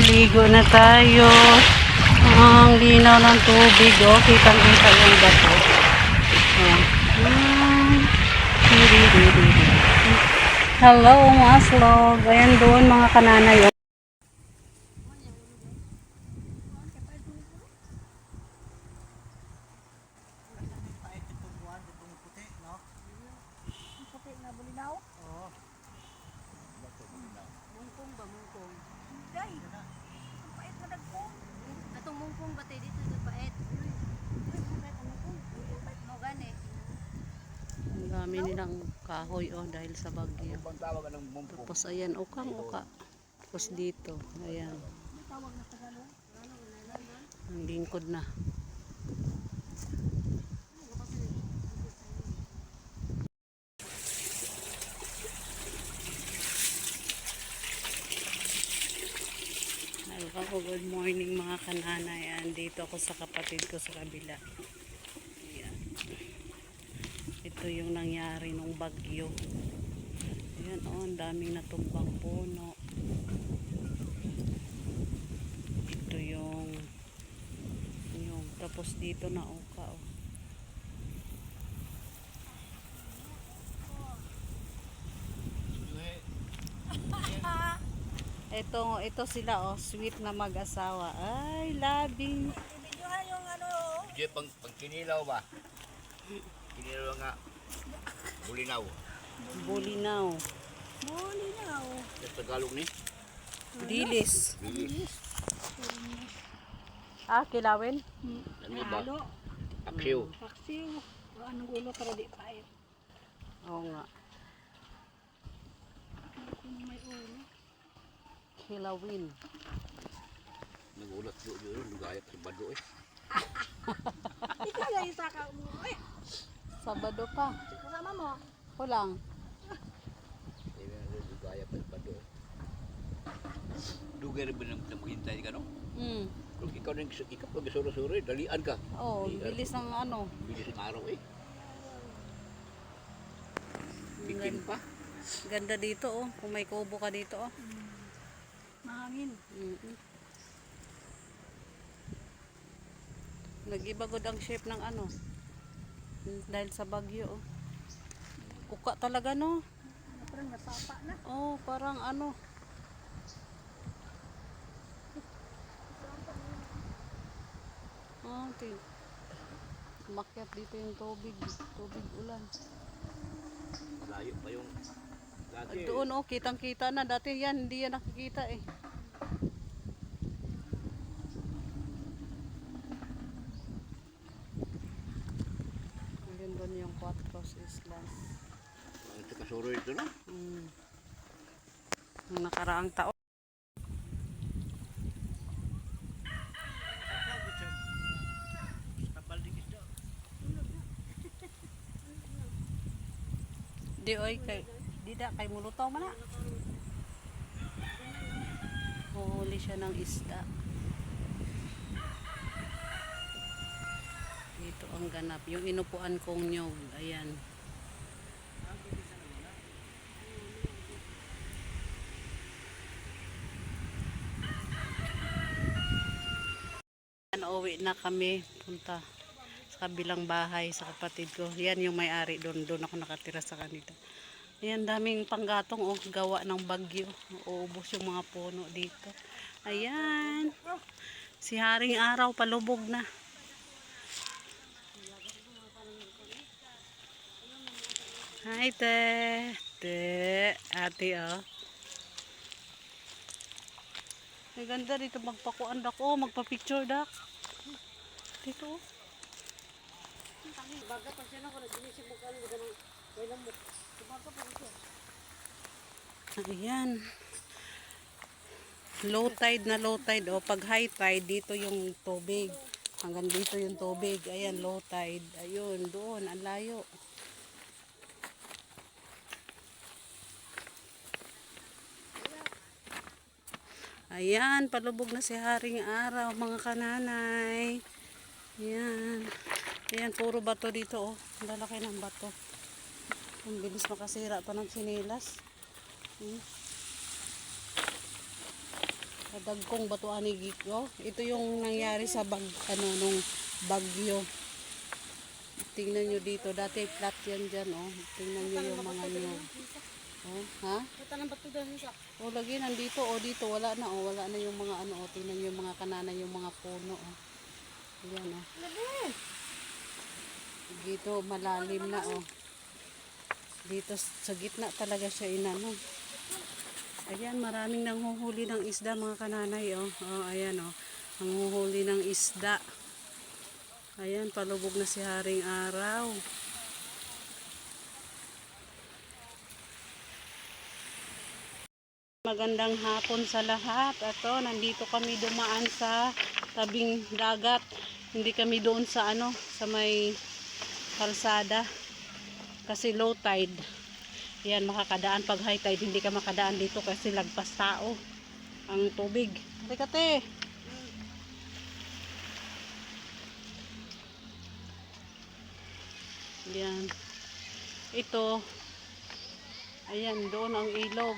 Ligo na tayo. Ang linaw ng tubig, oh. Kitang-kita yung bato. Hello, mga vlog. Ayan doon, mga kananay. Dami nilang kahoy dahil sa bagyo. Tapos ayan, ukang-uka. Tapos dito, ayan. Ang lingkod na. Hello, good morning mga kananay. Andito ako sa kapatid ko sa kabila. Ito yung nangyari nung bagyo. Ayan, ang daming natumbang puno. Ito yung tapos dito na uka. Ito sila sweet na mag-asawa. Ay, labing. Videohan yung ano. Video pang kinilaw ba? Kinilaw nga. Bulinaw. Bulinaw. Bulinaw. Sa Tagalog ni? Dilis. Dilis. Kilawin? Ano ba? Paksiw. Paksiw. Anong ulo para di pait? Oo nga. May ulo. Kilawin. Nagulat doon. Nagayat sa bado eh. Ikaw lang isa ka mo. Sabado pa. Kasama mo? Kulang. Nagayat sa bado eh. Dugay rin ba na maghintay ka no? Kung ikaw pag suro-suro dalian ka. Bilis ng ano. Bilis ng araw eh. Bikin pa. Ganda dito kung may kubo ka dito Mahangin. Nag-iba good ang shape ng ano. Dahil sa bagyo Uka talaga no. Parang nasapa na. Parang ano. Umakyat dito yung tubig ulan. Malayo pa yung dati. Doon kitang-kita na. Dati yan, hindi yan nakikita eh. Ayun doon yung Cuatros Islas. Ang kasuro ito no? Ang nakaraang taon. Kay mulutaw man na. Huli siya ng isda. Dito ang ganap. Yung inupuan kong nyog. Ayan. Uwi na kami. Punta sa kabilang bahay sa kapatid ko. Yan yung may-ari doon. Doon ako nakatira sa kanila. Ayan, daming panggatong gawa ng bagyo. Uubos yung mga puno dito. Ayan. Si Haring Araw palubog na. Hi, te. Ate, Ay, ganda dito. Magpakuan dak. Magpa-picture dak. Dito, Baga pa siya na ko naginisip mo kan ganun mo. Baga pa siya. Ayan. Low tide. Pag high tide, dito yung tubig. Hanggang dito yung tubig. Ayan, low tide. Ayun, doon. Ang layo. Ayan, palubog na si Haring Araw, mga kananay. Ayan. Ayan, puro bato dito, Ang lalaki ng bato. Ang bilis makasira pa ng sinilas. Dagkong batuan ni Giko. Ito yung nangyari sa nung bagyo. Tingnan nyo dito. Dati flat yan dyan, oh. Tingnan nyo yung mga nyog. Oh, ha? Kata ng bato dahil sa. Oh, lagi nandito, oh, dito. Wala na, oh. Wala na yung mga ano, oh. Tingnan nyo yung mga kanana, yung mga puno, oh. Ayan, oh. Dito, malalim na, oh. Dito, sa gitna talaga siya inano. Ayan, maraming nanghuhuli ng isda, mga kananay, oh. Oh, ayan, oh. Nanghuhuli ng isda. Ayan, palubog na si Haring Araw. Magandang hapon sa lahat. Ato, nandito kami dumaan sa tabing dagat. Hindi kami doon sa ano, sa may kalsada. Kasi low tide. Yan, makakadaan pag high tide. Hindi ka makadaan dito kasi lagpas tao ang tubig. Kate. Yan. Ito. Ayan, doon ang ilog.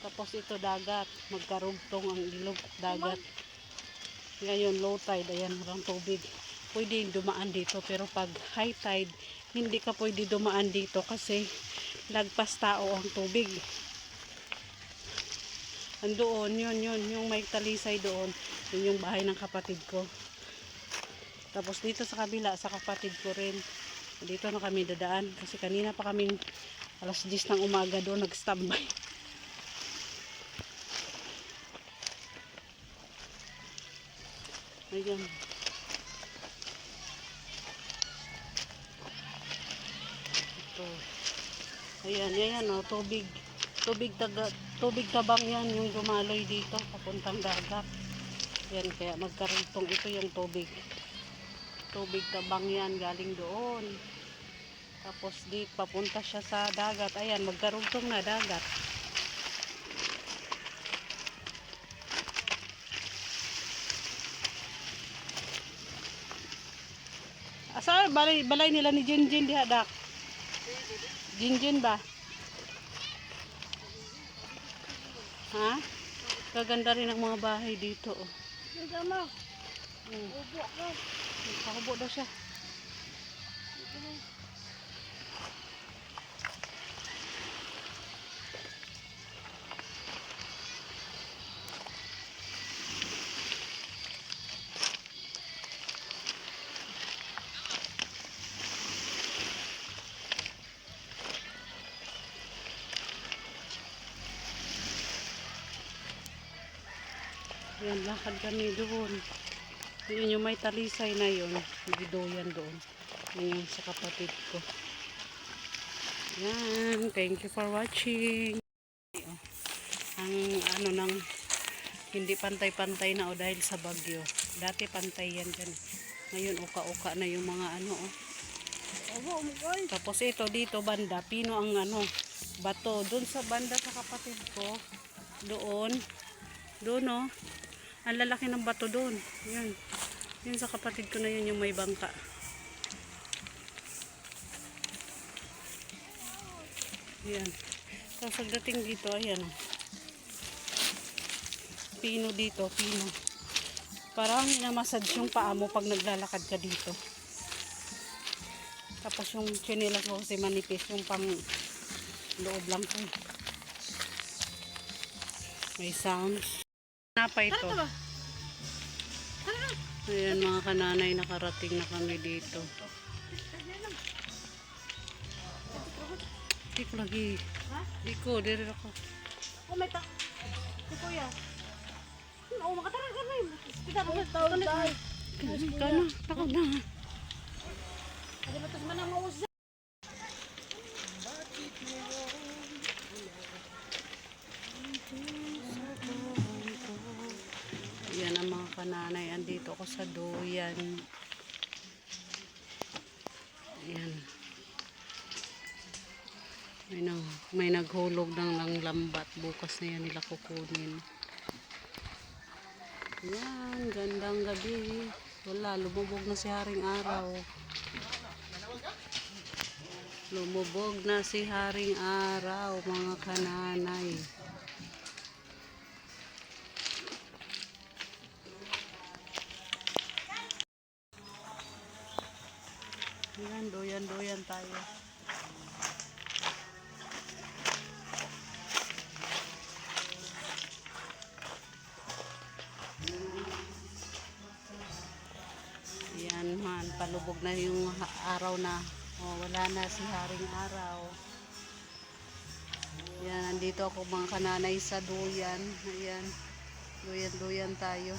Tapos ito dagat. Magkarugtong ang ilog dagat. Ngayon low tide. Ayan, walang tubig. Pwede dumaan dito. Pero pag high tide, hindi ka pwede dumaan dito kasi lagpas tao ang tubig. Andoon, yun, yung may talisay doon. Yun yung bahay ng kapatid ko. Tapos dito sa kabila, sa kapatid ko rin. Dito na kami dadaan. Kasi kanina pa kaming alas 10 ng umaga doon nag-standby. Ayan. Ito. Ayan, oh, tubig tabang yan, yung dumaloy dito, papuntang dagat. Yan, kaya magkarugtong ito yung tubig tabang yan, galing doon. Tapos dito, papunta siya sa dagat. Ayan, magkarugtong na dagat. Asa, balay nila ni Jinjin diha, dak? Jinjin ba? Ha? Kaganda rin ang mga bahay dito, oh. Nagama. Hmm. Ubo ako. Nakahubo daw siya. Yan, lakad kami doon. Yun yung may talisay na yun. Gidoyan doon. Yun yung sa kapatid ko. Yan. Thank you for watching. Ang ano nang hindi pantay-pantay na o dahil sa bagyo. Dati pantay yan dyan. Ngayon uka-uka na yung mga ano o. Ubo mo guys. Tapos ito dito banda. Pino ang ano. Bato. Doon sa banda sa kapatid ko. Doon. Doon o. Ang lalaki ng bato doon. Yan. Yun sa kapatid ko na yun yung may bangka. Yan. Tapos pagdating dito, ayan o. Pino dito, pino. Parang minamassage yung paa mo pag naglalakad ka dito. Tapos yung chinelas mo kasi manipis, yung pang loob lang ko. May sounds. Napa ito. Ayan mga kananay, nakarating na kami dito. Di ko lagi. Di ko, diri ako. Oh, may si kuya. Oo, makataral ka na yun. Kita mo sa taon tayo. Kano, takot na. Ada batas mana mau usah. Yan ang mga kananay. Andito ako sa duyan. Yan. May naghulog ng lambat. Bukas na yan nila kukunin. Yan. Gandang gabi. Wala. Lumubog na si Haring Araw. Lumubog na si Haring Araw, mga kananay. Duyan tayo. Yan man, palubog na yung araw na. Oh, wala na si Haring Araw. Yan, nandito ako mga kananay sa duyan. Ayan, duyan tayo.